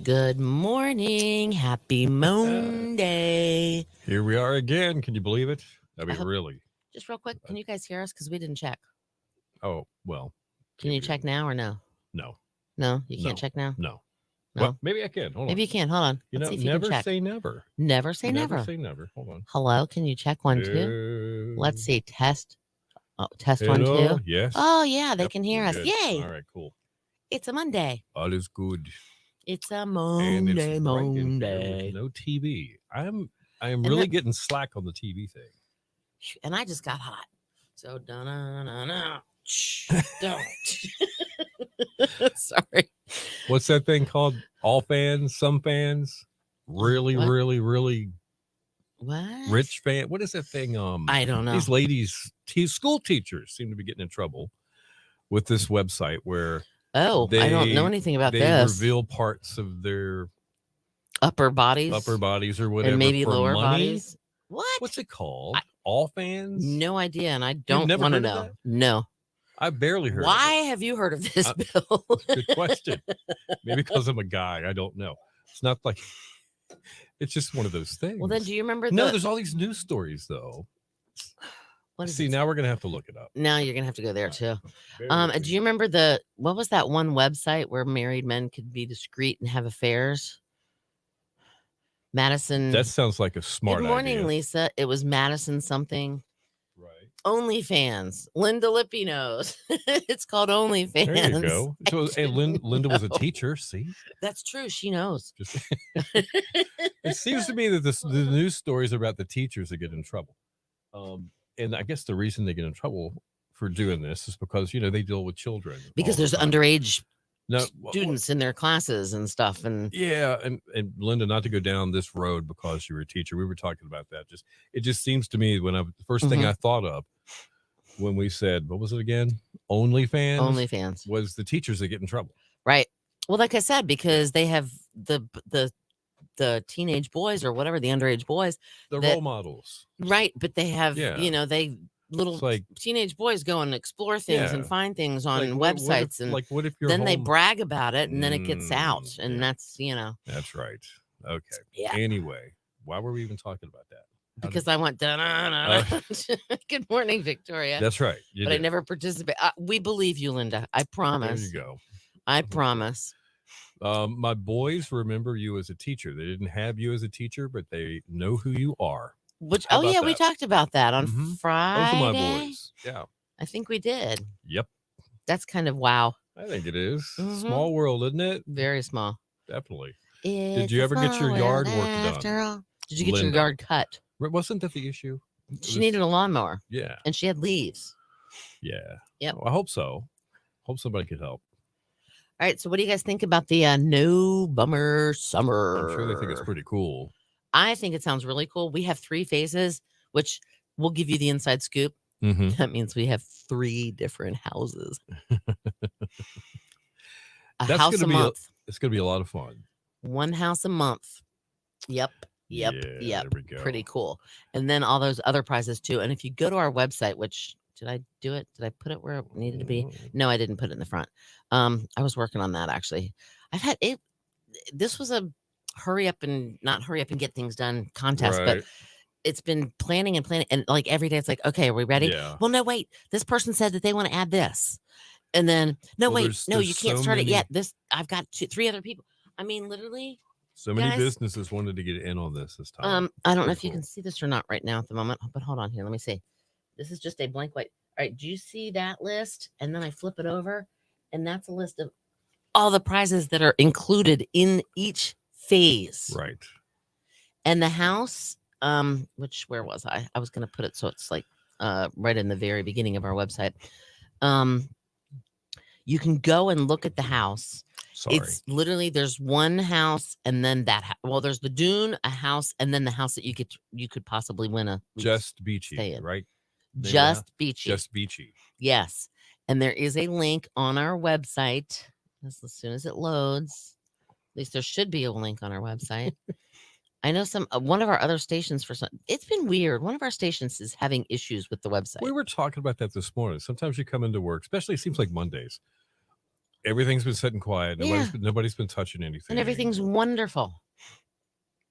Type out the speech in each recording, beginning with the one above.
Good morning. Happy Monday. Here we are again. Can you believe it? I I mean, hope, really. just real quick, can you guys hear us? Because we didn't check. Oh, well. Can you check now or no? No. No, you No. can't check now? No. No. Well, maybe I can. Hold Maybe on. you can. Hold on. You Let's know, see if you can never check. say never. Never say never. Say never. Hold on. Hello, can you check one, two? Let's see. Test. Oh, test Hello? 1, 2. Yes. Oh, yeah, they Yep, can hear we're us. good. Yay. All right, cool. It's a Monday. All is good. It's a And it's Monday, bright in here Monday. with no TV. I am really that- getting slack on the TV thing. And I just got hot. So, don't. Sorry. What's that thing called? All fans, some fans, really, What? really What? rich fan. What is that thing? I don't know. These ladies, school teachers, seem to be getting in trouble with this website where Oh, I don't know anything about they this. reveal parts of their Upper bodies or whatever, and maybe for lower money. bodies. What? What's it called? All fans? No idea, and I don't never want to heard of know. that? No. I barely heard. Why of it. have you heard of this, Bill? Good question. Maybe because I'm a guy. I don't know. It's not like it's just one of those things. Well, then, do you remember? No, there's all these news stories though. What is See, it? now we're gonna have to look it up. Now you're gonna have to go there too. Very Do you remember what was that one website where married men could be discreet and have affairs? Madison. That sounds like a smart Good morning, idea. Lisa. It was Madison something. Right. OnlyFans. Linda Lippy knows. It's called OnlyFans. There you go. So, hey, Linda was a teacher. See, that's true. She knows. It seems to me that the news stories about the teachers that get in trouble, and I guess the reason they get in trouble for doing this is because they deal with children. Because there's underage students in their classes and stuff. And yeah, and Linda, not to go down this road because you're a teacher, we were talking about that. It just seems to me the first thing I thought of when we said, what was it again? OnlyFans was the teachers that get in trouble. Right. Well, like I said, because they have the teenage boys or whatever, the underage boys, the role models. Right. But they have, they little teenage boys go and explore things and find things on websites. What if you're then they brag about it and then it gets out. And that's, That's right. Okay. Yeah. Anyway, why were we even talking about that? Because I went, good morning, Victoria. That's right. But I never participate. We believe you, Linda. I promise. There you go. I promise. My boys remember you as a teacher. They didn't have you as a teacher, but they know who you are. We talked about that on Friday. Those are my boys. Yeah. I think we did. Yep. That's kind of wow. I think it is. Small world, isn't it? Very small. Definitely. Did you ever get your yard work done? Did you get your yard cut? Wasn't that the issue? She needed a lawnmower. Yeah. And she had leaves. Yeah. Yep. Well, I hope so. Hope somebody could help. All right. So what do you guys think about the no bummer summer? I'm sure they think it's pretty cool. I think it sounds really cool. We have 3 phases, which we'll give you the inside scoop. That means we have 3 different houses. House a month. It's going to be a lot of fun. 1 house a month. Yep. Yeah, there we go. Pretty cool. And then all those other prizes too. And if you go to our website, which did I do it? Did I put it where it needed to be? No, I didn't put it in the front. I was working on that actually. I've had it. This was a hurry up and get things done contest, but it's been planning and like every day it's like, okay, are we ready? Yeah. Well, no, wait. This person said that they want to add this. And then there's you can't start it yet. I've got 3 other people. I mean, literally. So many businesses wanted to get in on this time. I don't know if you can see this or not right now at the moment, but hold on here. Let me see. This is just a blank white. All right. Do you see that list? And then I flip it over and that's a list of all the prizes that are included in each phase. Right. And the house, where was I? I was going to put it so it's like right in the very beginning of our website. You can go and look at the house. Sorry. It's literally there's 1 house and then that. Well, there's the dune, a house, and then the house that you could possibly win a Just Beachy, right? Just Beachy. Just Beachy. Yes, and there is a link on our website as soon as it loads. At least there should be a link on our website. I know one of our other stations it's been weird. One of our stations is having issues with the website. We were talking about that this morning. Sometimes you come into work, especially it seems like Mondays. Everything's been set and quiet. Nobody's been touching anything. And everything's wonderful.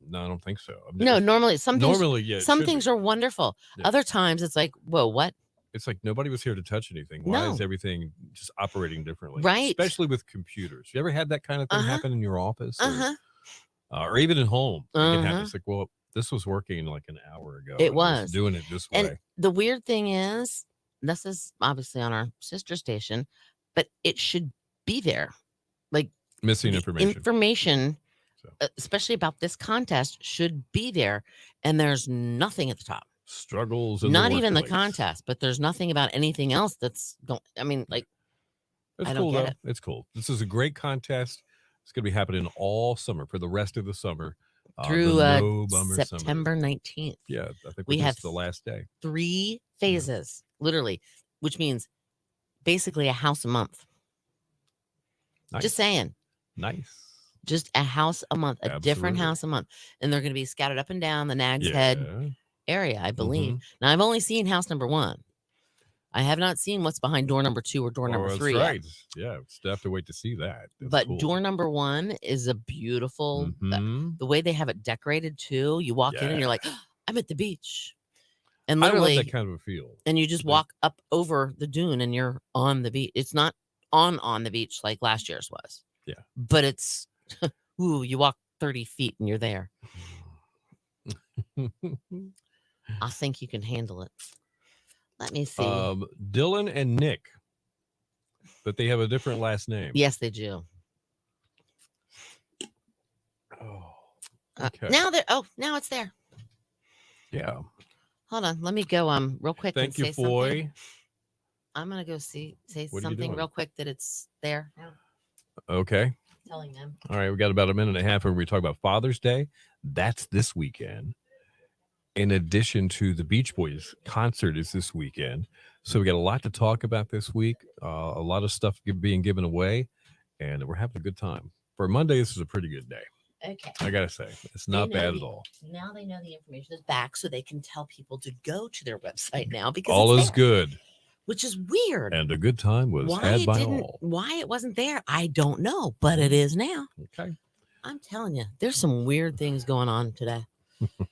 No, I don't think so. No, normally some yeah, things are wonderful. Yeah. Other times it's like, whoa, what? It's like nobody was here to touch anything. Why is everything just operating differently? Right. Especially with computers. You ever had that kind of thing happen in your office? Or even at home? It can happen. It's like, well, this was working like an hour ago. It was doing it this way. And the weird thing is, this is obviously on our sister station, but it should be there. Like missing information. Especially about this contest, should be there. And there's nothing at the top. Struggles. Not even the contest, but there's nothing about anything else that's don't. I mean, like, it's cool though. It's cool. This is a great contest. It's going to be happening all summer for the rest of the summer through September 19th. Yeah, I think we have the last day. 3 phases, literally, which means basically a house a month. Nice. Just saying. Nice. Just a house a month, a different house a month, and they're going to be scattered up and down the Nags Head area, I believe. Now, I've only seen house number 1. I have not seen what's behind door number 2 or door number 3. Right. Yeah, still have to wait to see that. But cool. Door number 1 is a beautiful. The way they have it decorated too. You walk in and you're like, oh, I'm at the beach, and literally I love that kind of a feel. And you just walk up over the dune and you're on the beach. It's not on the beach like last year's was. Yeah, but it's ooh, you walk 30 feet and you're there. I think you can handle it. Let me see. Dylan and Nick, but they have a different last name. Yes, they do. Oh, okay. Now it's there. Yeah. Hold on. Let me go real quick. Thank you, Foy. I'm gonna go say something real quick that it's there. Okay. Telling them. All right, we got about a minute and a half when we talk about Father's Day. That's this weekend. In addition to the Beach Boys concert is this weekend. So we got a lot to talk about this week. A lot of stuff being given away, and we're having a good time. For Monday, this is a pretty good day. Okay. I got to say, it's not bad at all. Now they know the information is back, so they can tell people to go to their website now because all is good. Which is weird. And a good time was had by all. Why it wasn't there, I don't know, but it is now. Okay. I'm telling you, there's some weird things going on today.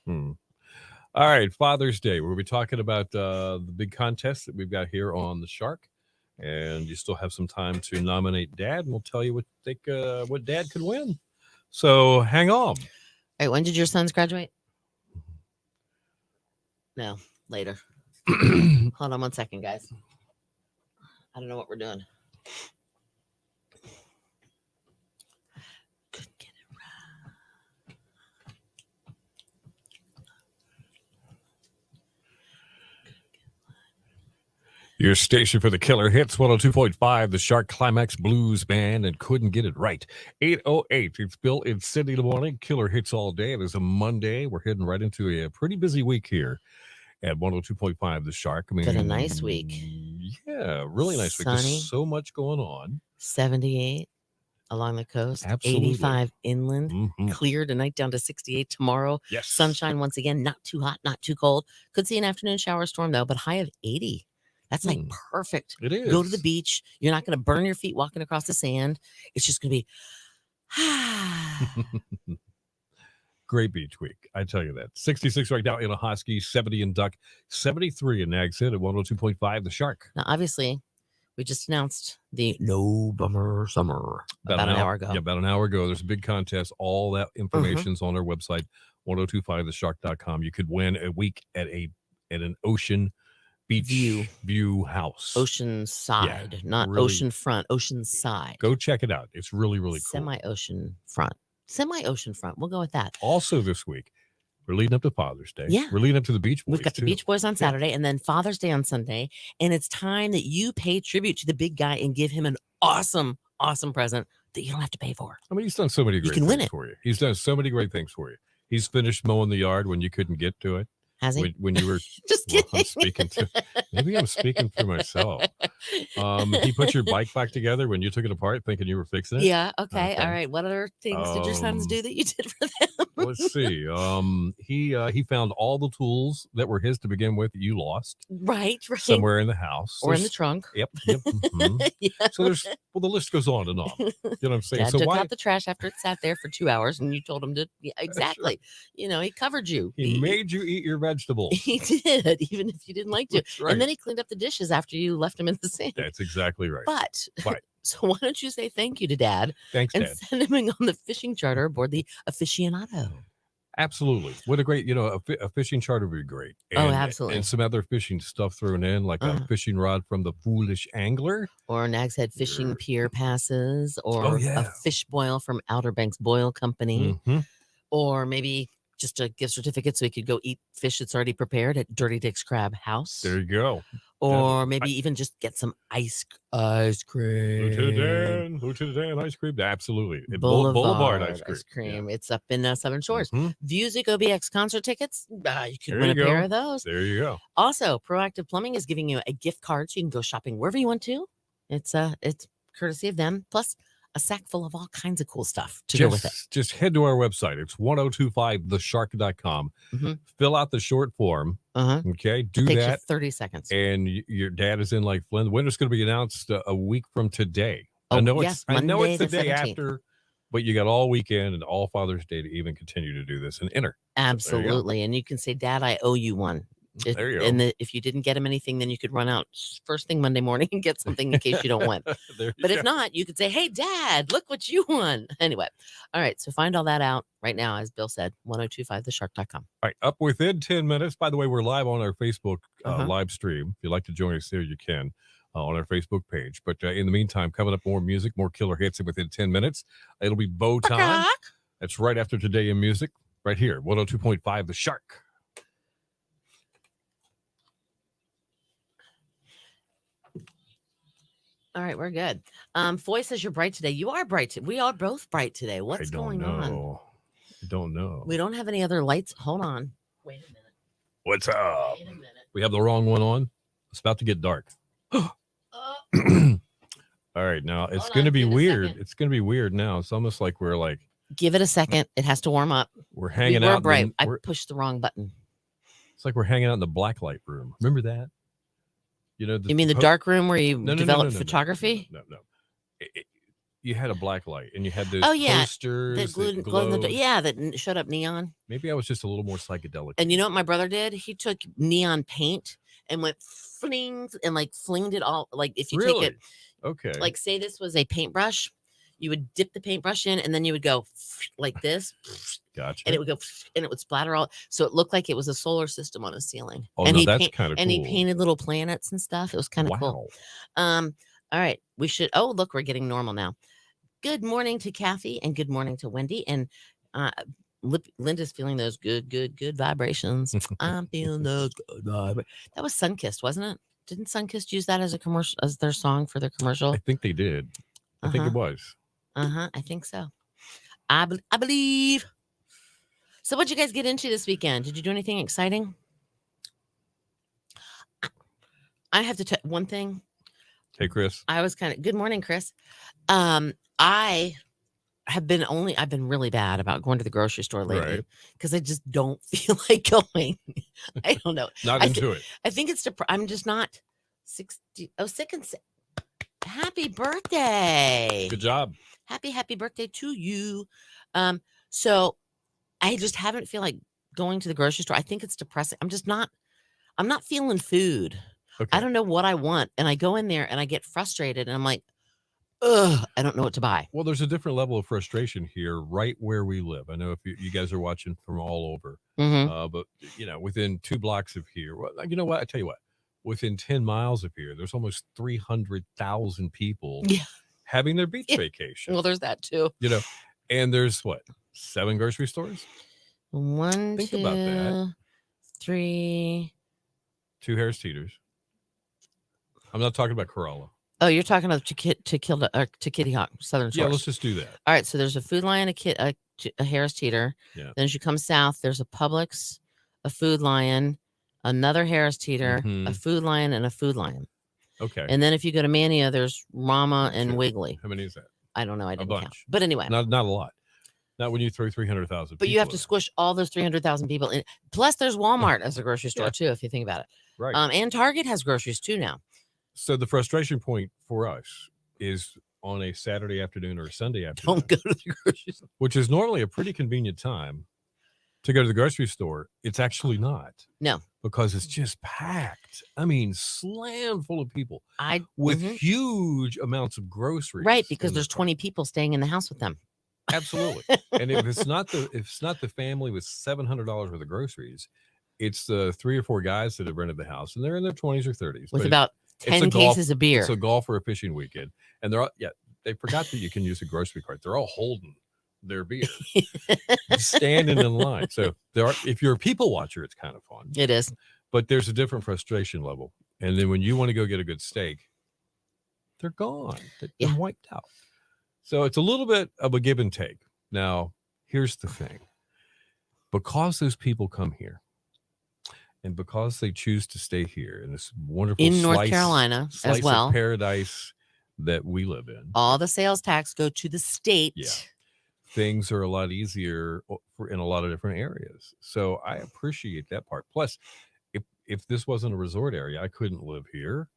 All right, Father's Day. We'll be talking about the big contest that we've got here on the Shark, and you still have some time to nominate Dad, and we'll tell you what Dad could win. So hang on. All right, when did your sons graduate? No, later. Hold on 1 second, guys. I don't know what we're doing. Couldn't get it right. Your station for the killer hits 102.5, the Shark Climax Blues Band, and couldn't get it right. 8:08. It's Bill in Sydney in the morning. Killer hits all day. It is a Monday. We're heading right into a pretty busy week here at 102.5 the Shark. I mean, been a nice week. Yeah, really nice week. There's so much going on. 78 along the coast. Absolutely. 85 inland. Clear tonight down to 68 tomorrow. Yes. Sunshine once again. Not too hot, not too cold. Could see an afternoon shower storm though, but high of 80. That's like perfect. It is. Go to the beach. You're not going to burn your feet walking across the sand. It's just going to be great beach week. I tell you that. 66 right now in Ahoskie, 70 in Duck, 73 in Nags Head at 102.5 the Shark. Now, obviously, we just announced the No Bummer Summer about an hour ago. Yeah, about an hour ago. There's a big contest. All that information's on our website, 1025theshark.com. You could win a week at an ocean beach view house. Oceanside, not really, ocean front, oceanside. Go check it out. It's really, really cool. Semi-ocean front. We'll go with that. Also this week, we're leading up to Father's Day. Yeah. We're leading up to the Beach Boys. We've got the Beach Boys on Saturday and then Father's Day on Sunday. And it's time that you pay tribute to the big guy and give him an awesome, awesome present that you don't have to pay for. I mean, he's done so many great things for you. He's done so many great things for you. He's finished mowing the yard when you couldn't get to it. Has he? when you were Just well, kidding. maybe I'm speaking for myself. He put your bike back together when you took it apart, thinking you were fixing it. Yeah. Okay. Okay. All right. What other things did your sons do that you did for them? Let's see. He found all the tools that were his to begin with that you lost Right. somewhere in the house Or in the trunk. Yep. Mhm. Yeah. So the list goes on and on. You know what I'm saying? Dad So took why out the trash after it sat there for 2 hours, and you told him to. Yeah, exactly. You know, he covered you. he made you eat your vegetables? He did, even if you didn't like to. That's right. And then he cleaned up the dishes after you left them in the sink. That's exactly right. But Right. so why don't you say thank you to Dad Thanks, and Dad. send him on the fishing charter aboard the Aficionado? Absolutely. What a great, a fishing charter would be great. Oh, And, absolutely. And some other fishing stuff thrown in, like a fishing rod from the Foolish Angler. Or Nag's Head Fishing Pier passes, or yeah. a fish boil from Outer Banks Boil Company, or maybe just a gift certificate so he could go eat fish that's already prepared at Dirty Dick's Crab House. There you go. Or maybe even just get some ice cream. Who to the Dan ice cream? Absolutely. Boulevard ice cream. Yeah. It's up in Southern Shores. Music OBX concert tickets. You could win a pair of those. There you go. Also, Proactive Plumbing is giving you a gift card so you can go shopping wherever you want to. It's courtesy of them. Plus a sack full of all kinds of cool stuff to go with it. Just head to our website. It's 1025theshark.com. Fill out the short form. Okay. Do Takes that. you 30 seconds. And your dad is in like Flynn. When it's going to be announced a week from today. Oh, I know yes, it's the day 17th. after, but you got all weekend and all Father's Day to even continue to do this and enter. Absolutely. And you can say, Dad, I owe you one. There you go. And if you didn't get him anything, then you could run out first thing Monday morning and get something in case you don't win. But if not, you could say, hey, Dad, look what you won. Anyway. All right. So find all that out right now, as Bill said, 1025theshark.com. All right. Up within 10 minutes. By the way, we're live on our Facebook live stream. If you'd like to join us there, you can on our Facebook page. But in the meantime, coming up, more music, more killer hits within 10 minutes. It'll be Bow Time. That's right after Today in Music, right here, 102.5 The Shark. All right, we're good. Foy says you're bright today. You are bright. We are both bright today. What's going on? I don't know. We don't have any other lights. Hold on. Wait a minute. What's up? Wait a minute. We have the wrong one on. It's about to get dark. All right, now it's going to be weird. It's going to be weird now. It's almost like we're like. Give it a second. It has to warm up. We're hanging out. Bright. I pushed the wrong button. It's like we're hanging out in the blacklight room. Remember that? You know, you mean the dark room where you develop photography? No. You had a black light and you had those posters that showed up neon. Maybe I was just a little more psychedelic. And you know what my brother did? He took neon paint and went flings and like flinged it all. Like if you take it, like say this was a paintbrush, you would dip the paintbrush in and then you would go like this. Gotcha. And it would go and it would splatter all. So it looked like it was a solar system on a ceiling. Oh, and that's kind of cool. And he painted little planets and stuff. It was kind of cool. All right. We should. Oh, look, we're getting normal now. Good morning to Kathy and good morning to Wendy. And Linda's feeling those good vibrations. I'm feeling those good vibrations. That was Sunkissed, wasn't it? Didn't Sunkissed use that as a commercial, as their song for their commercial? I think they did. I think it was. I think so. I believe. So what'd you guys get into this weekend? Did you do anything exciting? I have to tell one thing. Hey, Chris. I was good morning, Chris. I've been really bad about going to the grocery store lately because I just don't feel like going. I don't know. Not into it. I think it's I'm just not 60. Oh, sick and sick. Happy birthday. Good job. Happy birthday to you. So I just haven't feel like going to the grocery store. I think it's depressing. I'm not feeling food. Okay. I don't know what I want. And I go in there and I get frustrated and I'm like, ugh, I don't know what to buy. Well, there's a different level of frustration here right where we live. I know if you guys are watching from all over, but within 2 blocks of here, well, you know what? I tell you what, within 10 miles of here, there's almost 300,000 people having their beach vacation. Well, there's that too. And there's 7 grocery stores? 1, Think 2, about that. 3. 2 Harris Teeters. I'm not talking about Corolla. Oh, you're talking about to Kitty Hawk, Southern Shores. Yeah, let's just do that. All right, so there's a Food Lion, a Harris Teeter. Yeah. Then as you come south, there's a Publix, a Food Lion, another Harris Teeter, Mhm. a Food Lion, and a Food Lion. Okay. And then if you go to Mania, there's Rama and Two. Wiggly. How many is that? I don't know. I A didn't bunch. count. But anyway. Not a lot. Not when you throw 300,000 But people you have to in. squish all those 300,000 people in. Plus, there's Walmart as a grocery store, Yeah. too, if you think about it. Right. And Target has groceries, too, now. So the frustration point for us is on a Saturday afternoon or a Sunday afternoon. Don't go to the grocery store. Which is normally a pretty convenient time to go to the grocery store. It's actually not. No. Because it's just packed. I mean, slam full of people with Mhm. huge amounts of groceries. Right, because in there's the 20 people staying in the house with them. Absolutely. And if it's not the family with $700 worth of groceries, it's the 3 or 4 guys that have rented the house, and they're in their 20s or 30s. With but about 10 cases of beer. It's a golf or a fishing weekend, and they're all, they forgot that you can use a grocery cart. They're all holding their beer, standing in line. So if you're a people watcher, it's kind of fun. It is. But there's a different frustration level. And then when you want to go get a good steak, they're gone. They're wiped out. So it's a little bit of a give and take. Now, here's the thing. Because those people come here, and because they choose to stay here in this wonderful North Carolina as well, of paradise that we live in, all the sales tax go to the state. Yeah, things are a lot easier in a lot of different areas. So I appreciate that part. Plus, if this wasn't a resort area, I couldn't live here,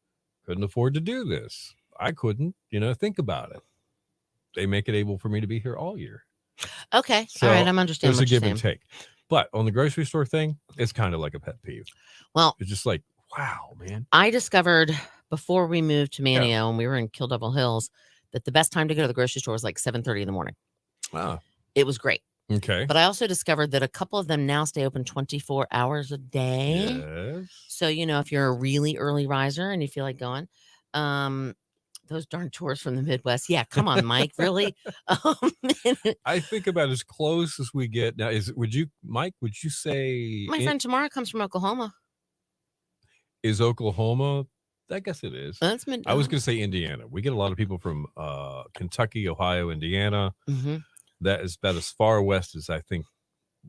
couldn't afford to do this. I couldn't, think about it. They make it able for me to be here all year. Okay. So all right. I'm understanding. There's a give and take. But on the grocery store thing, it's kind of like a pet peeve. Well, it's just like, wow, man. I discovered before we moved to Mania and we were in Kill Devil Hills that the best time to go to the grocery store was like 7:30 in the morning. Wow. It was great. Okay. But I also discovered that a couple of them now stay open 24 hours a day. Yes. So, if you're a really early riser and you feel like going, those darn tours from the Midwest. Yeah, come on, Mike. Really? I think about as close as we get now. Mike, would you say my friend Tamara comes from Oklahoma? Is Oklahoma? I guess it is. That's I was going to say Indiana. We get a lot of people from Kentucky, Ohio, Indiana. Mm-hmm. That is about as far west as I think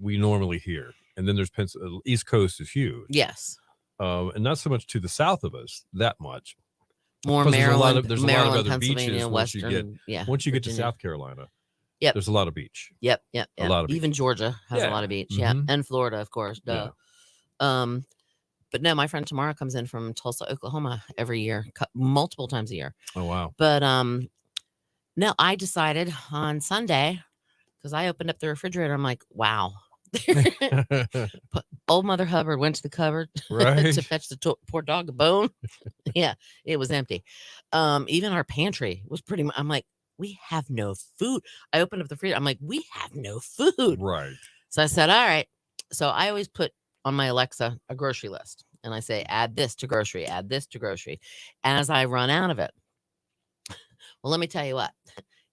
we normally hear. And then there's East Coast is huge. Yes. And not so much to the south of us that much. More Maryland, there's a lot of other beaches Western. Once you get to Virginia. South Carolina. Yep. There's a lot of beach. Yep. A lot of beach. Even Georgia has a lot of beach. Mm-hmm. Yeah. And Florida, of course. Duh. Yeah. But no, my friend Tamara comes in from Tulsa, Oklahoma every year, multiple times a year. Oh, wow. But no, I decided on Sunday, because I opened up the refrigerator. I'm like, wow. Old Mother Hubbard went to the cupboard to fetch the poor dog a bone. Yeah, it was empty. Even our pantry was pretty much, I'm like, we have no food. I opened up the freezer. I'm like, we have no food. Right. So I said, all right. So I always put on my Alexa a grocery list. And I say, add this to grocery, add this to grocery. As I run out of it. Well, let me tell you what.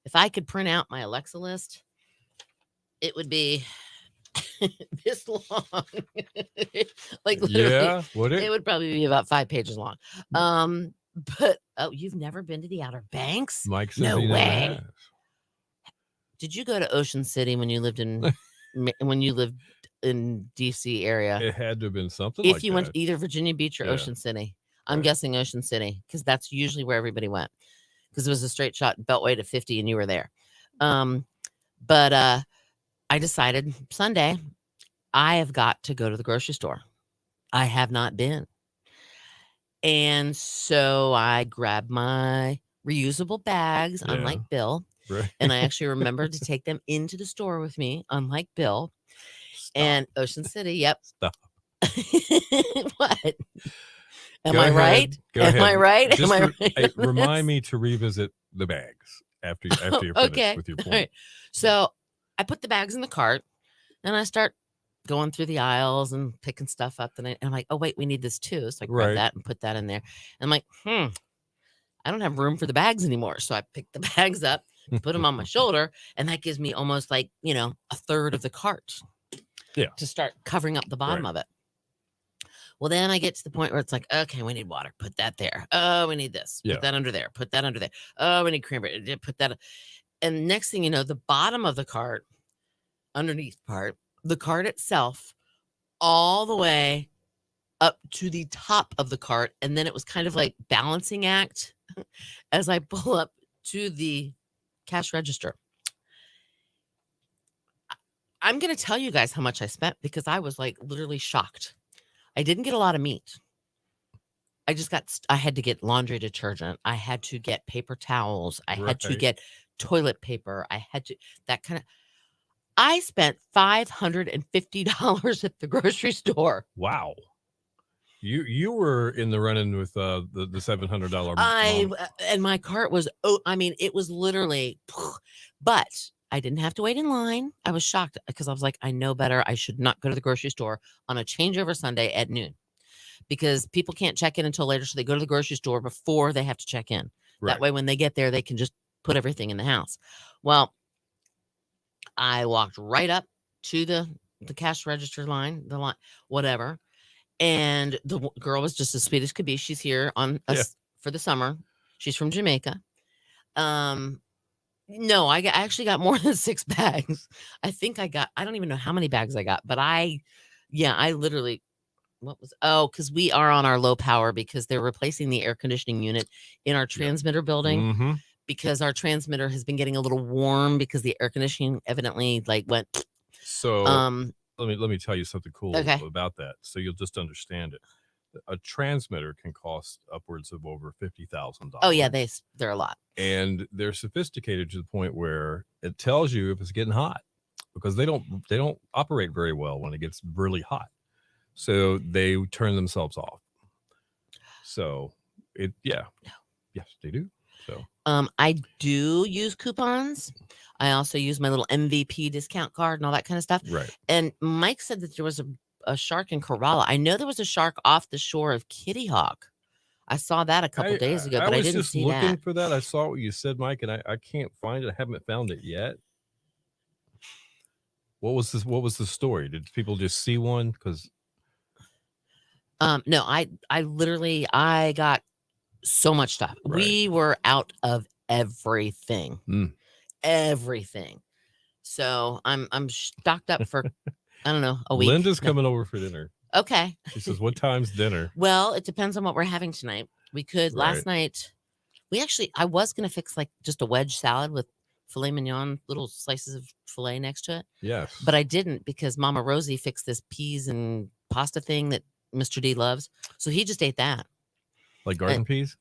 If I could print out my Alexa list, it would be this long. Like literally, it would probably be about 5 pages long. But you've never been to the Outer Banks? Mike says no he way. Did you go to Ocean City when you lived in DC area? It had to have been something. If you went to either Virginia Beach or Ocean City, I'm Right. guessing Ocean City because that's usually where everybody went because it was a straight shot Beltway to 50 and you were there. But I decided Sunday I have got to go to the grocery store. I have not been. And so I grabbed my reusable bags, unlike Bill. Right. And I actually remembered to take them into the store with me, unlike Bill. Stop. And Ocean City, yep. Stop. What? Am Go I ahead. right? Go Am ahead. I right? Just Am I right? remind me to revisit the bags after you're finished with your point. Right. So I put the bags in the cart and I start going through the aisles and picking stuff up. And I'm like, oh, wait, we need this too. So I grab that and put that in there. And I'm like, I don't have room for the bags anymore. So I picked the bags up, put them on my shoulder. And that gives me almost like, a third of the cart to start covering up the bottom of it. Well, then I get to the point where it's like, okay, we need water. Put that there. Oh, we need this. Put that under there. Put that under there. Oh, we need cranberry. Put that. And next thing you know, the bottom of the cart, underneath part, the cart itself all the way up to the top of the cart, and then it was kind of like balancing act as I pull up to the cash register. I'm going to tell you guys how much I spent because I was like literally shocked. I didn't get a lot of meat. I had to get laundry detergent. I had to get paper towels. I had to get toilet paper. I spent $550 at the grocery store. Wow. You were in the running with the $700. And my cart was, it was literally, but I didn't have to wait in line. I was shocked because I was like, I know better. I should not go to the grocery store on a changeover Sunday at noon because people can't check in until later. So they go to the grocery store before they have to check in. Right. That way, when they get there, they can just put everything in the house. Well, I walked right up to the cash register line, whatever. And the girl was just as sweet as could be. She's here for the summer. She's from Jamaica. No, I actually got more than 6 bags. I don't even know how many bags I got, but I literally, because we are on our low power because they're replacing the air conditioning unit in our transmitter building because our transmitter has been getting a little warm because the air conditioning evidently went. So let me tell you something cool about that. So you'll just understand it. A transmitter can cost upwards of over $50,000. Oh yeah, they're a lot, and they're sophisticated to the point where it tells you if it's getting hot because they don't operate very well when it gets really hot, so they turn themselves off. So yes, they do. So I do use coupons. I also use my little MVP discount card and all that kind of stuff. Right. And Mike said that there was a shark in Corolla. I know there was a shark off the shore of Kitty Hawk. I saw that a couple days ago, but I didn't see that. I was just looking for that. I saw what you said, Mike, and I can't find it. I haven't found it yet. What was this? What was the story? Did people just see one? Because no, I literally got so much stuff. Right. We were out of everything. Everything. So I'm stocked up for I don't know, a week. Linda's coming over for dinner. Okay. She says, what time's dinner? Well, it depends on what we're having tonight. We could last night. I was gonna fix just a wedge salad with filet mignon, little slices of filet next to it. Yes. But I didn't because Mama Rosie fixed this peas and pasta thing that Mr. D loves. So he just ate that. Like garden peas?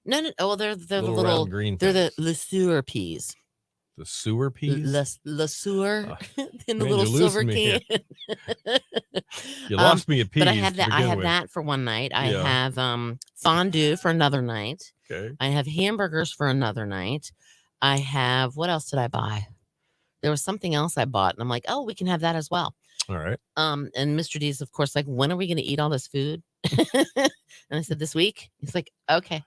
No. Oh, they're the little green. They're the Le Sueur peas. The sewer peas? Le Sueur in the little silver can. You lost me at peas. But I have that. I have that for one night. I have fondue for another night. Okay. I have hamburgers for another night. I have, what else did I buy? There was something else I bought, and I'm like, oh, we can have that as well. All right. And Mr. D's, of course, like, when are we going to eat all this food? And I said, this week. He's like, okay.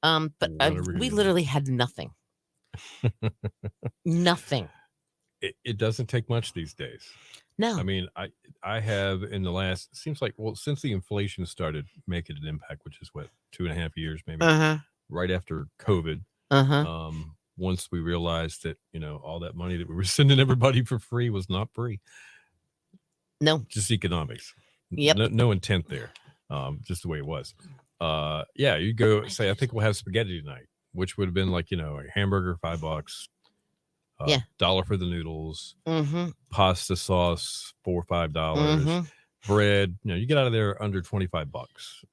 But we literally had nothing. Nothing. It doesn't take much these days. No. I mean, I have in the last, seems like, since the inflation started making an impact, which is what, 2.5 years maybe, right after COVID. Once we realized that, all that money that we were sending everybody for free was not free. No. Just economics. Yep. No intent there. Just the way it was. You go say, I think we'll have spaghetti tonight, which would have been like, a hamburger, $5, $1 for the noodles, pasta sauce, $4 or $5, bread. You get out of there under $25.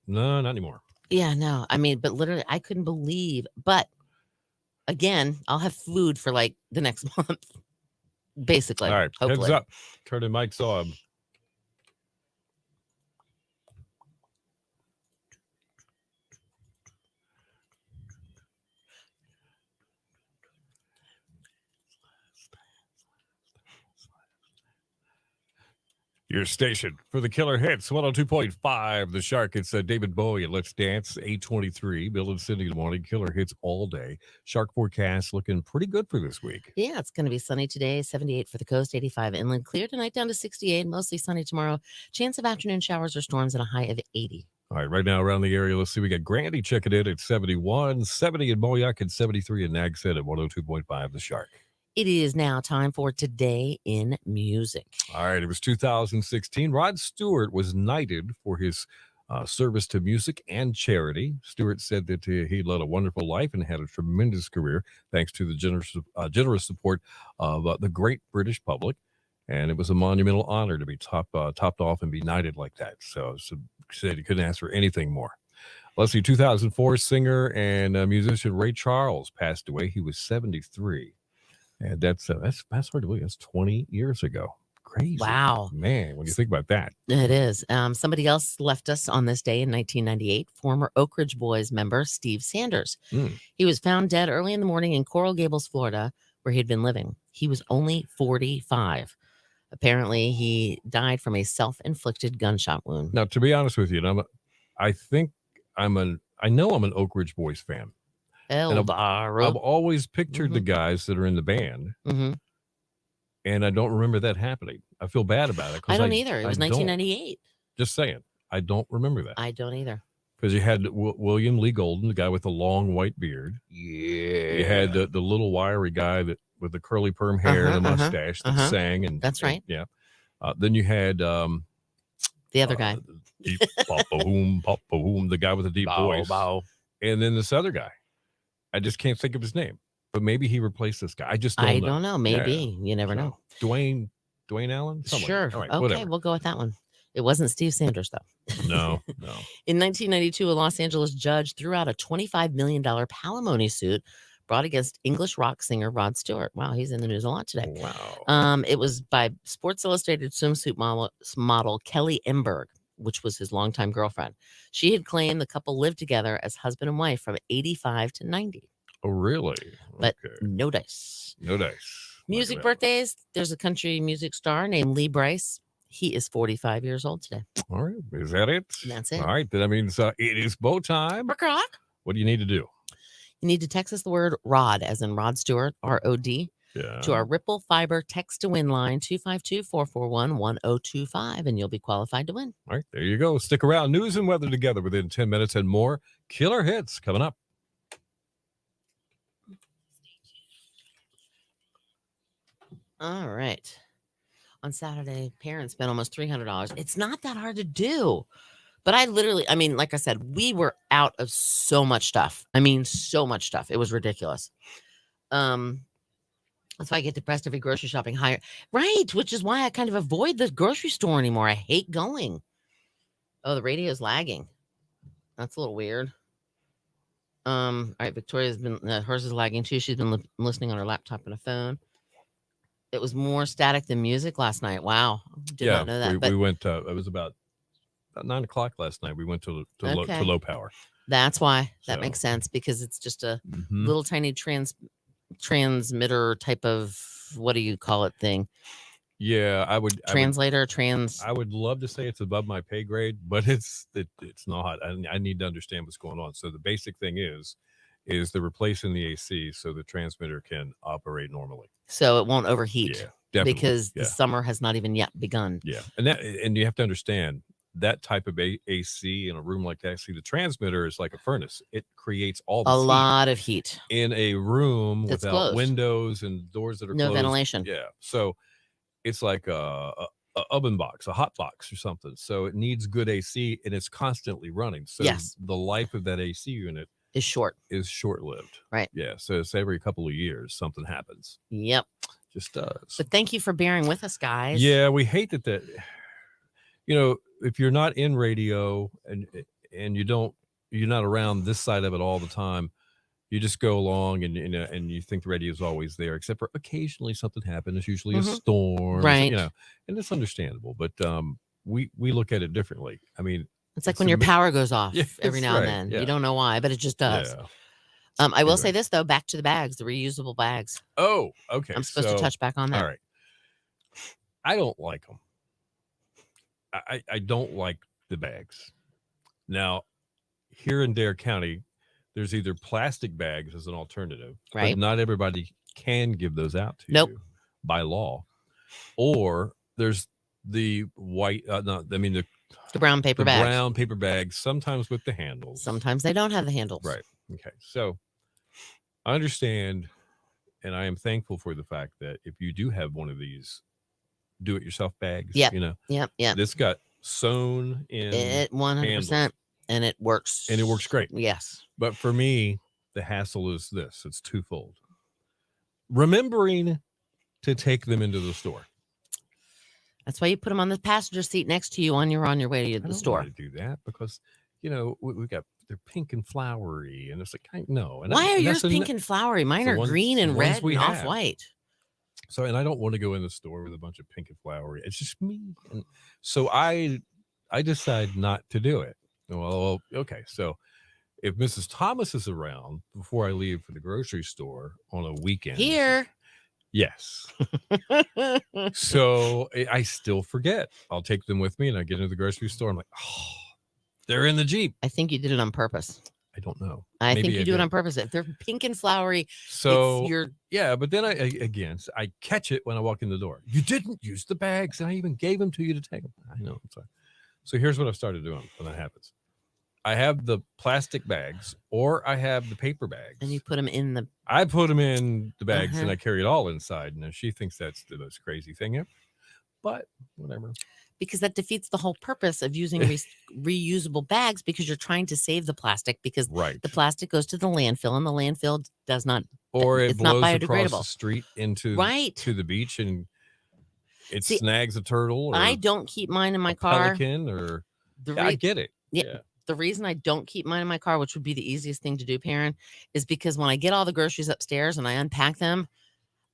No, not anymore. Yeah, no. I mean, but literally, I couldn't believe. But again, I'll have food for like the next month, basically. All right, hopefully. Heads up. Turn to Mike Saab. Your station for the killer hits, 102.5 The Shark. It's David Bowie and Let's Dance, 8:23. Bill and Cindy in the morning. Killer hits all day. Shark forecast looking pretty good for this week. Yeah, it's going to be sunny today, 78 for the coast, 85 inland. Clear tonight down to 68, mostly sunny tomorrow. Chance of afternoon showers or storms and a high of 80. All right, right now around the area, let's see. We got Grandy checking in at 71, 70 in Moyac, and 73 in Nags Head at 102.5 The Shark. It is now time for Today in Music. All right. It was 2016. Rod Stewart was knighted for his service to music and charity. Stewart said that he led a wonderful life and had a tremendous career thanks to the generous support of the great British public. And it was a monumental honor to be topped off and be knighted like that. So said he couldn't ask for anything more. Let's see, 2004 singer and musician Ray Charles passed away. He was 73. And that's hard to believe. That's 20 years ago. Crazy. Wow. Man, when you think about that. It is. Somebody else left us on this day in 1998, former Oak Ridge Boys member Steve Sanders. He was found dead early in the morning in Coral Gables, Florida, where he had been living. He was only 45. Apparently, he died from a self-inflicted gunshot wound. Now, to be honest with you, I know I'm an Oak Ridge Boys fan. I've always pictured the guys that are in the band, and I don't remember that happening. I feel bad about it. I don't either. It was 1998. Just saying. I don't remember that. I don't either. Because you had William Lee Golden, the guy with the long white beard. Yeah. You had the little wiry guy with the curly perm hair and a mustache that sang. And that's right. Yeah. Then you had the other guy. Deep papa hoom, the guy with the deep voice. Bow. And then this other guy. I just can't think of his name. But maybe he replaced this guy. I just don't know. I don't know. Maybe. Yeah. You never know. Dwayne Allen? Sure. All right, okay, whatever. We'll go with that one. It wasn't Steve Sanders, though. No. In 1992, a Los Angeles judge threw out a $25 million palimony suit brought against English rock singer Rod Stewart. Wow, he's in the news a lot today. Wow. It was by Sports Illustrated swimsuit model Kelly Emberg, which was his longtime girlfriend. She had claimed the couple lived together as husband and wife from 85 to 90. Oh, really? But no dice. No dice. Music birthdays. There's a country music star named Lee Brice. He is 45 years old today. All right. Is that it? That's it. All right. That means it is bow time. What do you need to do? You need to text us the word Rod, as in Rod Stewart, R-O-D, to our Ripple Fiber text to win line 252-441-1025, and you'll be qualified to win. All right. There you go. Stick around. News and weather together within 10 minutes and more. Killer hits coming up. All right. On Saturday, parents spent almost $300. It's not that hard to do. But like I said, we were out of so much stuff. So much stuff. It was ridiculous. That's why I get depressed every grocery shopping higher. Right. Which is why I kind of avoid the grocery store anymore. I hate going. Oh, the radio is lagging. That's a little weird. All right. Victoria's been, hers is lagging too. She's been listening on her laptop and a phone. It was more static than music last night. Wow. Did not know that. We went, it was about 9 o'clock last night. We went to low power. That's why. That makes sense, because it's just a little tiny transmitter type of, what do you call it, thing? Yeah, I would. I would love to say it's above my pay grade, but it's not. I need to understand what's going on. So the basic thing is they're replacing the AC so the transmitter can operate normally. So it won't overheat. Yeah, definitely. Because the summer has not even yet begun. Yeah, and you have to understand that type of AC in a room like that. See, the transmitter is like a furnace. It creates a lot of heat in a room without closed. Windows and doors that are no closed. ventilation. Yeah, so it's like a oven box, a hot box or something. So it needs good AC, and it's constantly running. So the life of that AC unit is short-lived. Right. Yeah. So it's every couple of years something happens. Yep. Just does. But thank you for bearing with us, guys. Yeah, we hate that. If you're not in radio and you're not around this side of it all the time, you just go along and you think the radio is always there, except for occasionally something happens. It's usually a storm, right? And it's understandable, but we look at it differently. It's like when your power goes off every now and then. Yeah. You don't know why, but it just does. Yeah. I will say this, though, back to the bags, the reusable bags. Oh, okay. I'm supposed to touch back on that. All right. I don't like them. I don't like the bags. Now, here in Dare County, there's either plastic bags as an alternative, right? But not everybody can give those out to you by law. Or there's the white, the brown paper bags. Brown paper bags, sometimes with the handles. Sometimes they don't have the handles. Right. Okay. So I understand And I am thankful for the fact that if you do have one of these do-it-yourself bags, Yep. you know, Yep. this got sewn in It 100%, and it works. And it works great. Yes. But for me, the hassle is this. It's twofold. Remembering to take them into the store. That's why you put them on the passenger seat next to you on your way to the store. I don't want to do that because, you know, we got, they're pink and flowery, and it's like, no. And why are yours pink and flowery? Mine are green and red and off-white. So, and I don't want to go in the store with a bunch of pink and flowery. It's just me. And so I decide not to do it. Well, okay. So if Mrs. Thomas is around before I leave for the grocery store on a weekend. Here. Yes. So I still forget. I'll take them with me and I get into the grocery store. I'm like, oh, they're in the Jeep. I think you did it on purpose. I don't know. I think you do it on purpose. If they're pink and flowery, so yeah, but then I catch it when I walk in the door. You didn't use the bags, and I even gave them to you to take them. I know. I'm sorry. So here's what I've started doing when that happens. I have the plastic bags, or I have the paper bags, and you put them in the. I put them in the bags, and I carry it all inside. Now she thinks that's the most crazy thing ever, but whatever. Because that defeats the whole purpose of using reusable bags, because you're trying to save the plastic, because the plastic goes to the landfill, and the landfill does not, or it's blows not biodegradable. Across the street into to the beach, and it snags a turtle. Or I don't keep mine in my car. Pelican, or I get it. Yeah. The reason I don't keep mine in my car, which would be the easiest thing to do, Perrin, is because when I get all the groceries upstairs and I unpack them,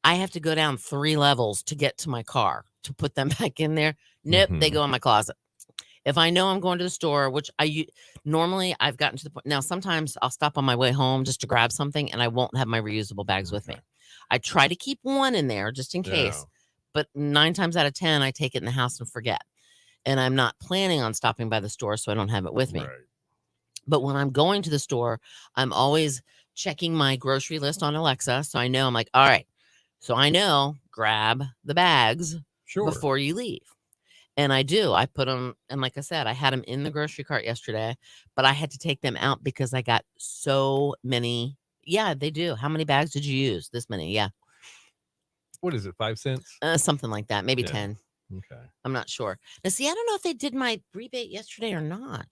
I have to go down 3 levels to get to my car to put them back in there. Nope, they go in my closet. If I know I'm going to the store, which normally I've gotten to the point now, sometimes I'll stop on my way home just to grab something, and I won't have my reusable bags with me. I try to keep one in there just in case, but 9 times out of 10, I take it in the house and forget. And I'm not planning on stopping by the store, so I don't have it with me. Right. But when I'm going to the store, I'm always checking my grocery list on Alexa. So I know, I'm like, all right, so I know, grab the bags before you leave. And I do. I put them, and like I said, I had them in the grocery cart yesterday, but I had to take them out because I got so many. Yeah, they do. How many bags did you use? This many. Yeah. What is it? 5 cents? Something like that. Maybe 10. Okay. I'm not sure. Now, see, I don't know if they did my rebate yesterday or not.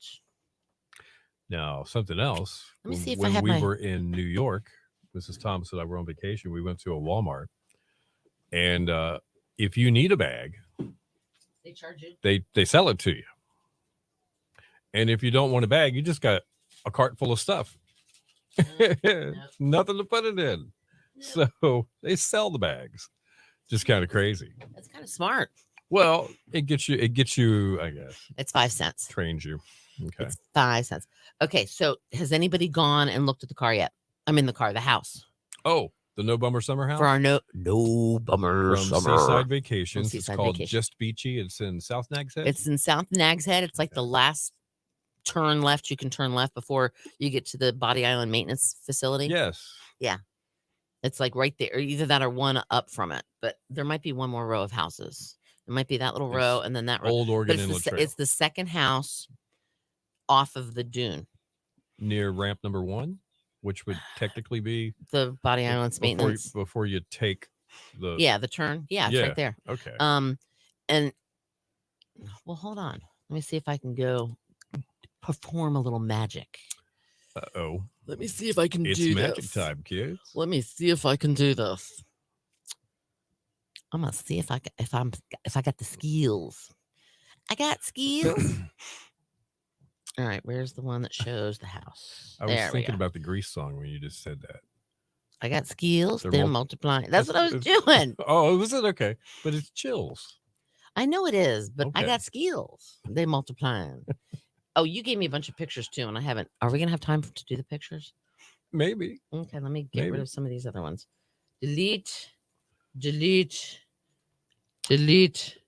Now, something else. Let me see if I when have we were in New York, Mrs. Thomas and I were on vacation. We went to a Walmart, and if you need a bag, they charge you. They sell it to you. And if you don't want a bag, you just got a cart full of stuff. Nothing to put it in. So they sell the bags. Just kind of crazy. That's kind of smart. Well, it gets you, I guess. It's 5 cents. Trains you. Okay. It's 5 cents. Okay. So has anybody gone and looked at the car yet? I'm in the car, the house. Oh, the No Bummer Summer House? For our No Bummer From Summer. Seaside Vacations. It's called Just Beachy. It's in South Nags Head. It's in South Nags Head. It's like the last turn left. You can turn left before you get to the Body Island maintenance facility. Yes. Yeah. It's like right there, either that or one up from it. But there might be one more row of houses. It might be that little row and then that row. Old Oregon Inlet Trail. It's the second house off of the dune. Near ramp number 1, which would technically be the Body Island's maintenance. Before you take the the turn. Yeah, it's right there. Okay. And well, hold on. Let me see if I can go perform a little magic. Uh-oh. Let me see if I can do this. It's magic time, kids. Let me see if I can do this. I'm gonna see if I got the skills. I got skills. All right, where's the one that shows the house? I was thinking about the Grease song when you just said that. I got skills. They're multiplying. That's what I was doing. Oh, was it? Okay. But it's chills. I know it is, but I got skills. They multiplying. Oh, you gave me a bunch of pictures too, and I haven't. Are we gonna have time to do the pictures? Maybe. Okay, let me get rid of some of these other ones. Delete.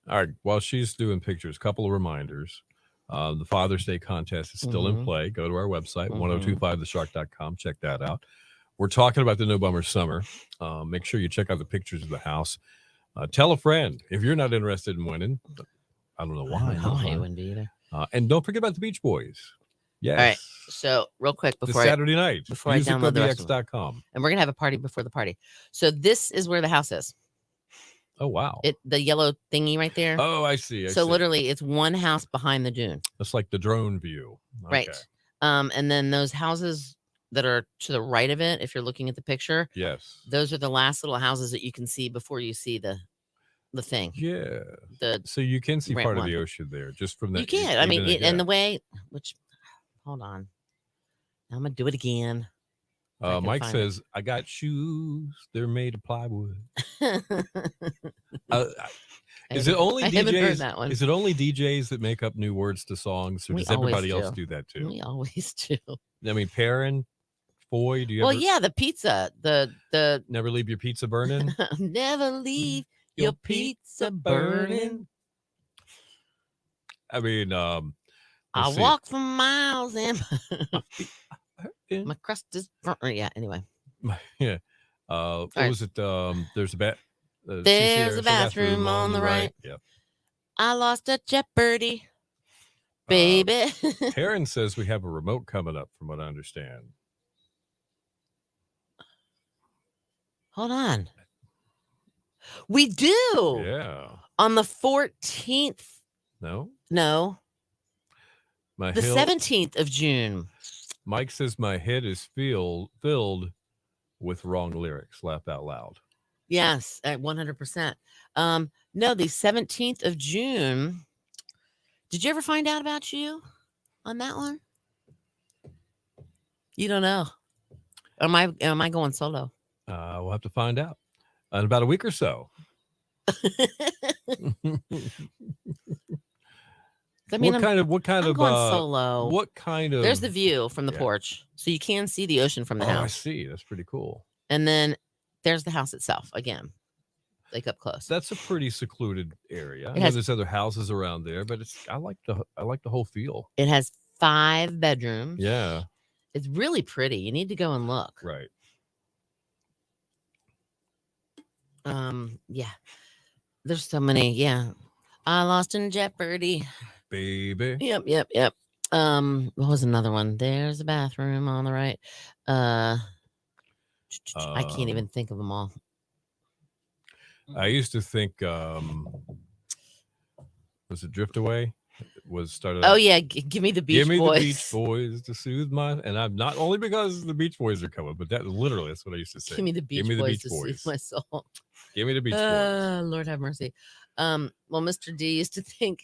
All right. While she's doing pictures, a couple of reminders. The Father's Day contest is still in play. Go to our website, 1025theshark.com. Check that out. We're talking about the No Bummer Summer. Make sure you check out the pictures of the house. Tell a friend if you're not interested in winning. I don't know why. I wouldn't be either. And don't forget about the Beach Boys. Yes. All right. So real quick This before Saturday night. before I download the rest of them. musicbx.com. And we're gonna have a party before the party. So this is where the house is. Oh wow. The yellow thingy right there. Oh, I see. So literally, it's one house behind the dune. It's like the drone view. Okay. Right. And then those houses that are to the right of it, if you're looking at the picture, Yes. those are the last little houses that you can see before you see the thing. Yeah. The So you can see right part of one. the ocean there just from that. You can. I mean, and the way which. Hold on. I'm gonna do it again. Mike says, "I got shoes. They're made of plywood." Is it only DJs? I haven't heard that one. Is it only DJs that make up new words to songs, or does everybody else do that too? We always do. I mean, Perrin, Foy, do you? Well, yeah, the pizza, the never leave your pizza burning. Never leave your pizza burning. I mean, I walk for miles and my crust is burnt. Yeah. Anyway. Yeah. What was it? There's a there's a bathroom on the right. Yeah. I lost a Jeopardy, baby. Perrin says we have a remote coming up, from what I understand. Hold on. We do. Yeah. On the 14th. No. The 17th of June. Mike says my head is filled with wrong lyrics. Laugh out loud. Yes, at 100%. No, the 17th of June. Did you ever find out about you on that one? You don't know. Am I going solo? We'll have to find out in about a week or so. I mean, what kind of going solo. What kind of? There's the view from the porch, so you can see the ocean from the house. I see. That's pretty cool. And then there's the house itself again, like up close. That's a pretty secluded area. I know there's other houses around there, but I like the whole feel. It has 5 bedrooms. Yeah, it's really pretty. You need to go and look. Right. Yeah. There's so many. Yeah. I lost in Jeopardy. Baby. Yep. What was another one? There's a bathroom on the right. I can't even think of them all. I used to think, was it Drift Away? Was started. Oh yeah, give me the Beach Boys. Give me the Beach Boys to soothe my. And I'm not only because the Beach Boys are coming, but that's what I used to say. Give me the Beach Boys to soothe my soul. Give me the Beach Boys. Lord have mercy. Well, Mr. D used to think,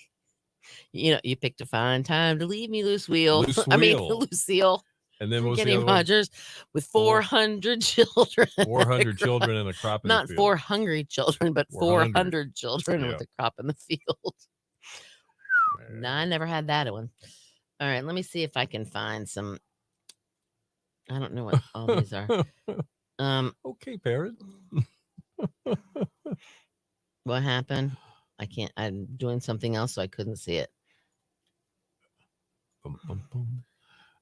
you picked a fine time to leave me, Lucille. Lucille. And then what was Kenny Rogers with 400 children. 400 children in a crop in the field. Not 4 hungry children, but 400 children with a crop in the field. No, I never had that one. All right, let me see if I can find some. I don't know what all these are. Okay, Perrin. What happened? I can't. I'm doing something else, so I couldn't see it. All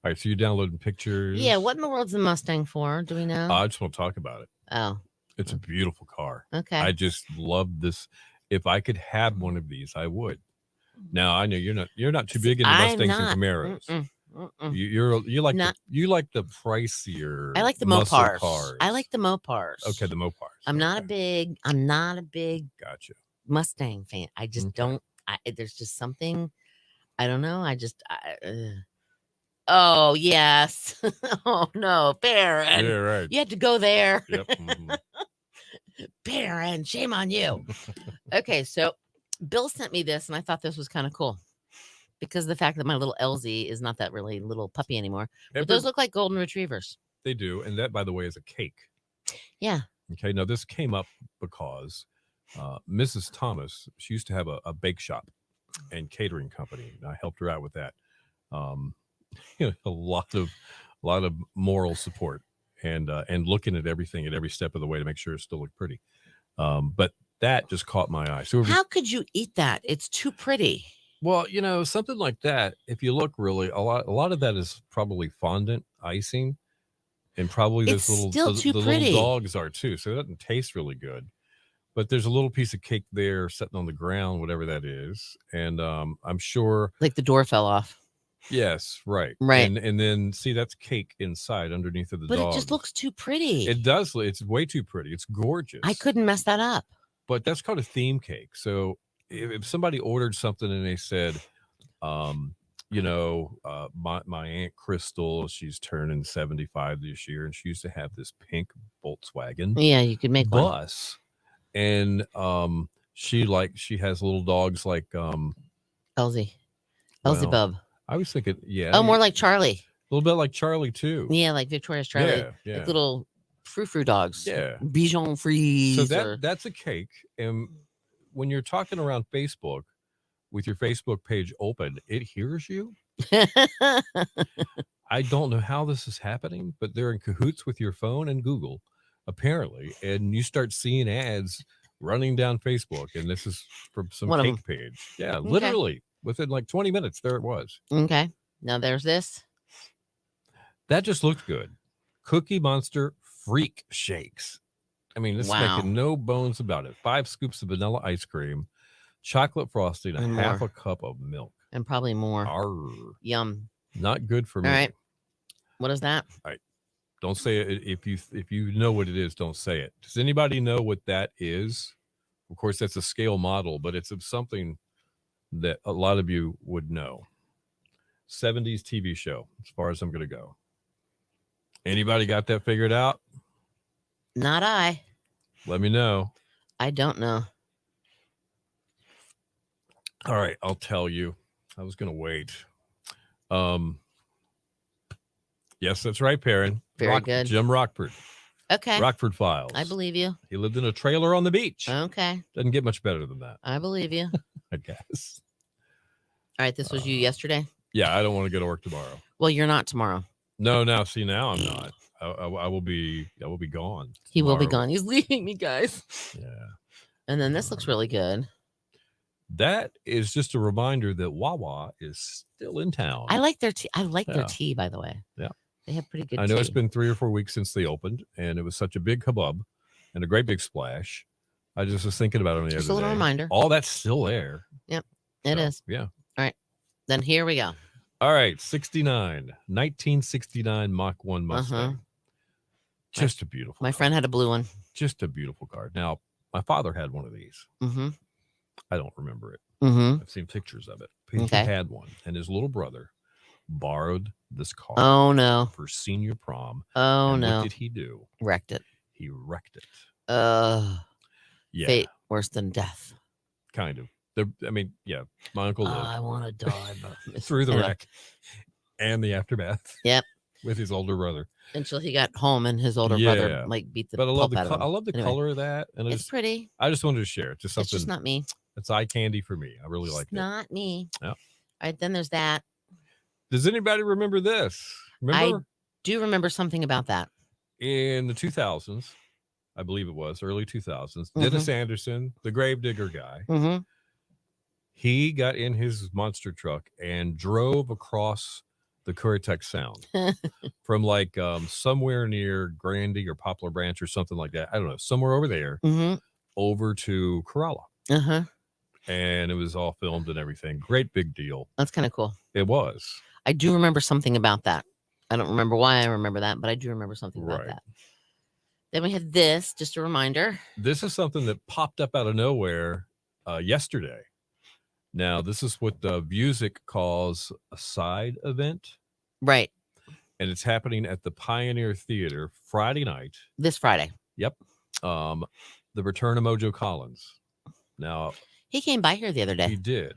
right, so you're downloading pictures. Yeah, what in the world's the Mustang for? Do we know? I just want to talk about it. Oh. It's a beautiful car. Okay. I just love this. If I could have one of these, I would. Now I know you're not too big into Mustangs and Camaros. You like the pricier. I like the Mopars. Cars. I like the Mopars. Okay, the Mopars. I'm not a big Gotcha. Mustang fan. I just don't. There's just something. I don't know. Oh yes. Oh no, Perrin. Yeah, right. You had to go there. Yep. Mm-hmm. Perrin, shame on you. Okay, so Bill sent me this, and I thought this was kind of cool because of the fact that my little LZ is not that really little puppy anymore. But those look like golden retrievers. They do, and that, by the way, is a cake. Yeah. Okay. Now this came up because Mrs. Thomas, she used to have a bake shop and catering company, and I helped her out with that. A lot of moral support and looking at everything at every step of the way to make sure it still looked pretty. But that just caught my eye. So how could you eat that? It's too pretty. Well, something like that, if you look really, a lot of that is probably fondant icing, and probably those little dogs are too. So it doesn't taste really good. But there's a little piece of cake there sitting on the ground, whatever that is. And I'm sure like the door fell off. Yes, right. Right. And then see that's cake inside underneath of the But dog. it just looks too pretty. It does. It's way too pretty. It's gorgeous. I couldn't mess that up. But that's called a theme cake. So if somebody ordered something and they said, my Aunt Crystal, she's turning 75 this year, and she used to have this pink Volkswagen Yeah, you could make one. bus. And she has little dogs like Elsie well, Bub. I was thinking, yeah. Oh, more like Charlie. A little bit like Charlie too. Yeah, like Victoria's Charlie. Yeah. Like little frou-frou dogs. Yeah. Bichon Frise. So that's a cake. And when you're talking around Facebook with your Facebook page open, it hears you. I don't know how this is happening, but they're in cahoots with your phone and Google, apparently. And you start seeing ads running down Facebook. And this is from some cake page. Yeah, Okay. Literally within like 20 minutes, there it was. Okay. Now there's this. That just looked good. Cookie Monster Freak Shakes. I mean, this is making no bones about it. 5 scoops of vanilla ice cream, chocolate frosting, and half a cup of milk. And probably more. Arr. Yum. Not good for me. All right. What is that? All right. Don't say it. If you know what it is, don't say it. Does anybody know what that is? Of course, that's a scale model, but it's of something that a lot of you would know. 70s TV show, as far as I'm going to go. Anybody got that figured out? Not I. Let me know. I don't know. All right, I'll tell you. I was going to wait. Yes, that's right, Perrin. Very good. Jim Rockford. Okay. Rockford Files. I believe you. He lived in a trailer on the beach. Okay. Doesn't get much better than that. I believe you. I guess. All right, this was you yesterday? Yeah, I don't want to go to work tomorrow. Well, you're not tomorrow. No, see, now I'm not. I will be gone. He will be gone. He's leaving me, guys. Yeah. And then this looks really good. That is just a reminder that Wawa is still in town. I like their tea. Their tea, by the way. Yeah. They have pretty good tea. I know it's been 3 or 4 weeks since they opened, and it was such a big hubbub and a great big splash. I just was thinking about it the other day. Just a little reminder. All that's still there. Yep, it is. Yeah. All right. Then here we go. All right. 1969 Mach 1 Mustang. Just a beautiful My friend had a blue one. Just a beautiful car. Now, my father had one of these. Mm-hmm. I don't remember it. Mm-hmm. I've seen pictures of it. He had one, and his little brother borrowed this car. Oh, no. For senior prom. Oh, and no. What did he do? Wrecked it. He wrecked it. Yeah. Fate worse than death. Kind of. My uncle lived. I want to die. Through the wreck and the aftermath. Yep. With his older brother. Until he got home and his older brother beat the pulp out of him. I love the color of that. And it's pretty. I just wanted to share it. Just It's just not me. It's eye candy for me. I really like it. Not me. Yeah. All right, then there's that. Does anybody remember this? I do remember something about that. In the 2000s, I believe it was, early 2000s, Dennis Anderson, the gravedigger guy, he got in his monster truck and drove across the Currituck Sound from like somewhere near Grandy or Poplar Branch or something like that. I don't know, somewhere over there, over to Corolla. And it was all filmed and everything. Great big deal. That's kind of cool. It was. I do remember something about that. I don't remember why I remember that, but I do remember something about that. Then we had this, just a reminder. This is something that popped up out of nowhere yesterday. Now, this is what the Music calls a side event. Right. And it's happening at the Pioneer Theater Friday night. This Friday. Yep. The return of Mojo Collins. Now, he came by here the other day. He did.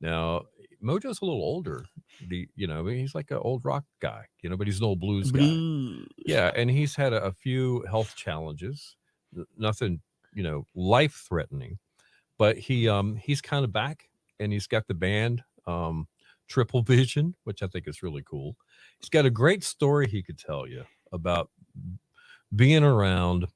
Now, Mojo's a little older. He's like an old rock guy, but he's an old blues guy. Yeah, and he's had a few health challenges. Nothing, life-threatening. But he's kind of back, and he's got the band Triple Vision, which I think is really cool. He's got a great story he could tell you about being around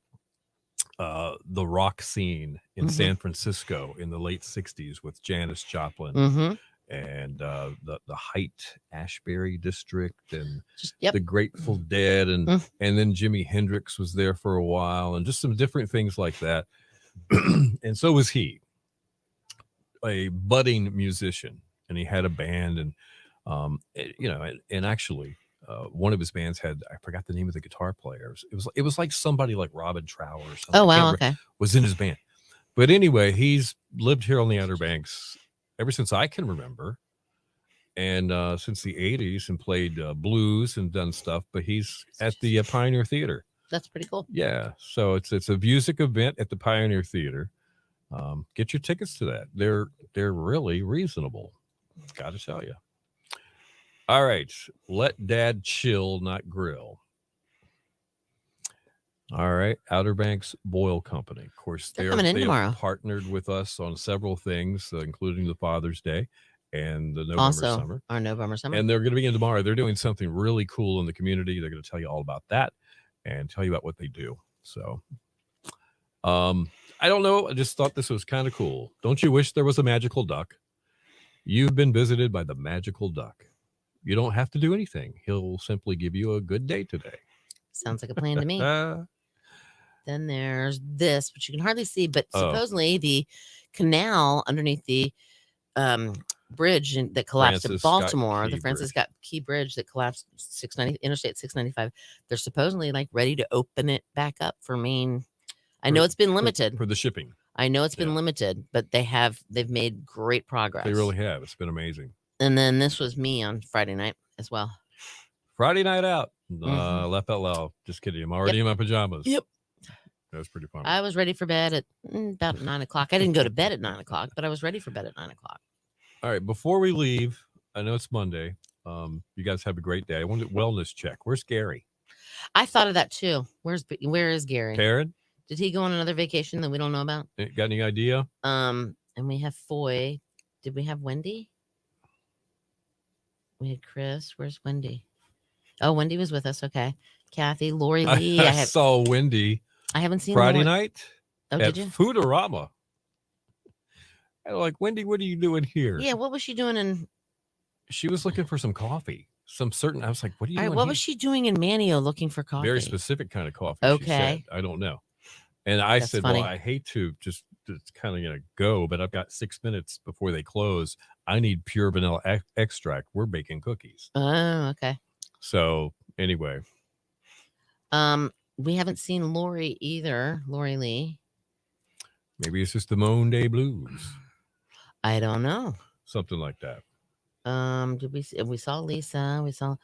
the rock scene in San Francisco in the late 60s with Janis Joplin and the Haight-Ashbury district and the Grateful Dead and then Jimi Hendrix was there for a while and just some different things like that. And so was he, a budding musician, and he had a band. And And actually, one of his bands had, I forgot the name of the guitar player. It was like somebody like Robin Trower or something. Oh wow, okay. Was in his band. But anyway, he's lived here on the Outer Banks ever since I can remember, and since the 80s, and played blues and done stuff. But he's at the Pioneer Theater. That's pretty cool. Yeah, so it's a music event at the Pioneer Theater. Get your tickets to that. They're really reasonable. Got to tell you. All right, let Dad chill, not grill. All right, Outer Banks Boil Company. Of course, they're coming in tomorrow. Partnered with us on several things, including the Father's Day and the November Summer. Our November Summer. And they're going to be in tomorrow. They're doing something really cool in the community. They're going to tell you all about that and tell you about what they do. So, I don't know. I just thought this was kind of cool. Don't you wish there was a magical duck? You've been visited by the magical duck. You don't have to do anything. He'll simply give you a good day today. Sounds like a plan to me. Then there's this, which you can hardly see, but supposedly the canal underneath the bridge that collapsed at Baltimore, the Francis Scott Key Bridge that collapsed Interstate 695. They're supposedly like ready to open it back up for Maine. I know it's been limited for the shipping. I know it's been limited, but they've made great progress. They really have. It's been amazing. And then this was me on Friday night as well. Friday night out. Left out loud. Just kidding. I'm already in my pajamas. Yep. That was pretty fun. I was ready for bed at about 9 o'clock. I didn't go to bed at 9 o'clock, but I was ready for bed at 9 o'clock. All right. Before we leave, I know it's Monday. You guys have a great day. I want a wellness check. Where's Gary? I thought of that too. Where is Gary? Karen? Did he go on another vacation that we don't know about? Got any idea? And we have Foy. Did we have Wendy? We had Chris. Where's Wendy? Oh, Wendy was with us. Okay. Kathy, Lori Lee. I saw Wendy. I haven't seen Friday night. Oh, at did you? Foodorama. I was like, Wendy, what are you doing here? Yeah, what was she doing She was looking for some coffee. I was like, what are you doing? What was she doing in Manio looking for coffee? Very specific kind of coffee. Okay. She said. I don't know. And I said, funny. well, I hate to just kind of go, but I've got 6 minutes before they close. I need pure vanilla extract. We're baking cookies. Oh, okay. So anyway. We haven't seen Lori either. Lori Lee. Maybe it's just the Monday blues. I don't know. Something like that. We saw Lisa. We saw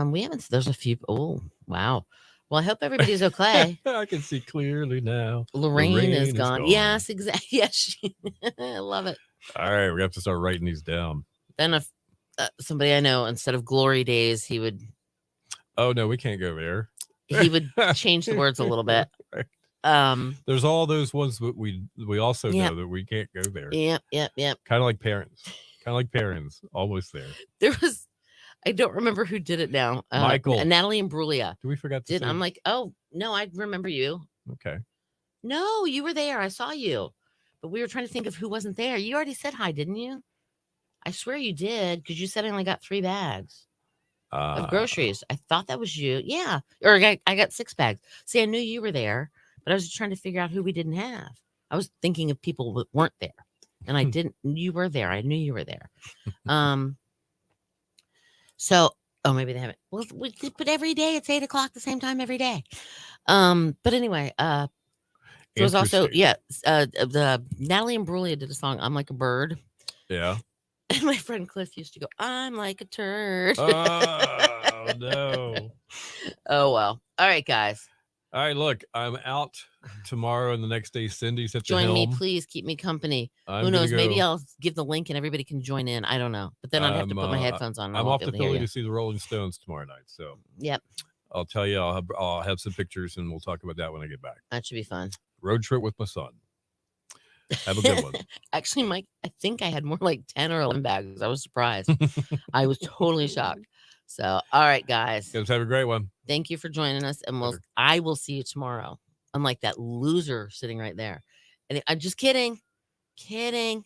we haven't there's a few. Oh, wow. Well, I hope everybody's okay. I can see clearly now. Lorraine is gone. Yes, exactly. Yes, I love it. All right, we have to start writing these down. Then if somebody I know, instead of glory days, he would. Oh no, we can't go there. He would change the words a little bit. Right. There's all those ones that we also know that we can't go there. Yep. Kind of like parents. Almost there. There was. I don't remember who did it now. Michael. Natalie Imbruglia. Did we forget to say? I'm like, oh, no, I remember you. Okay. No, you were there. I saw you. But we were trying to think of who wasn't there. You already said hi, didn't you? I swear you did, because you said I only got 3 bags of groceries. I thought that was you. Yeah. Or I got 6 bags. See, I knew you were there, but I was just trying to figure out who we didn't have. I was thinking of people that weren't there. And I didn't. You were there. I knew you were there. So, maybe they haven't. Well, but every day it's 8 o'clock the same time every day. But anyway, there was also the Natalie Imbruglia did a song. I'm like a bird. Yeah. And my friend Cliff used to go, I'm like a turd. Oh no. Oh well. All right, guys. All right, look, I'm out tomorrow and the next day. Cindy's at the helm. Join me, please. Keep me company. Who knows? Maybe I'll give the link and everybody can join in. I don't know. But then I'd have to put my headphones on. I'm off to Philly to see the Rolling Stones tomorrow night. So yep. I'll tell you, I'll have some pictures and we'll talk about that when I get back. That should be fun. Road trip with my son. Have a good one. Actually, Mike, I think I had more like 10 or 11 bags. I was surprised. I was totally shocked. So, all right, guys. Guys, have a great one. Thank you for joining us. And I will see you tomorrow. Unlike that loser sitting right there. And I'm just kidding. Kidding.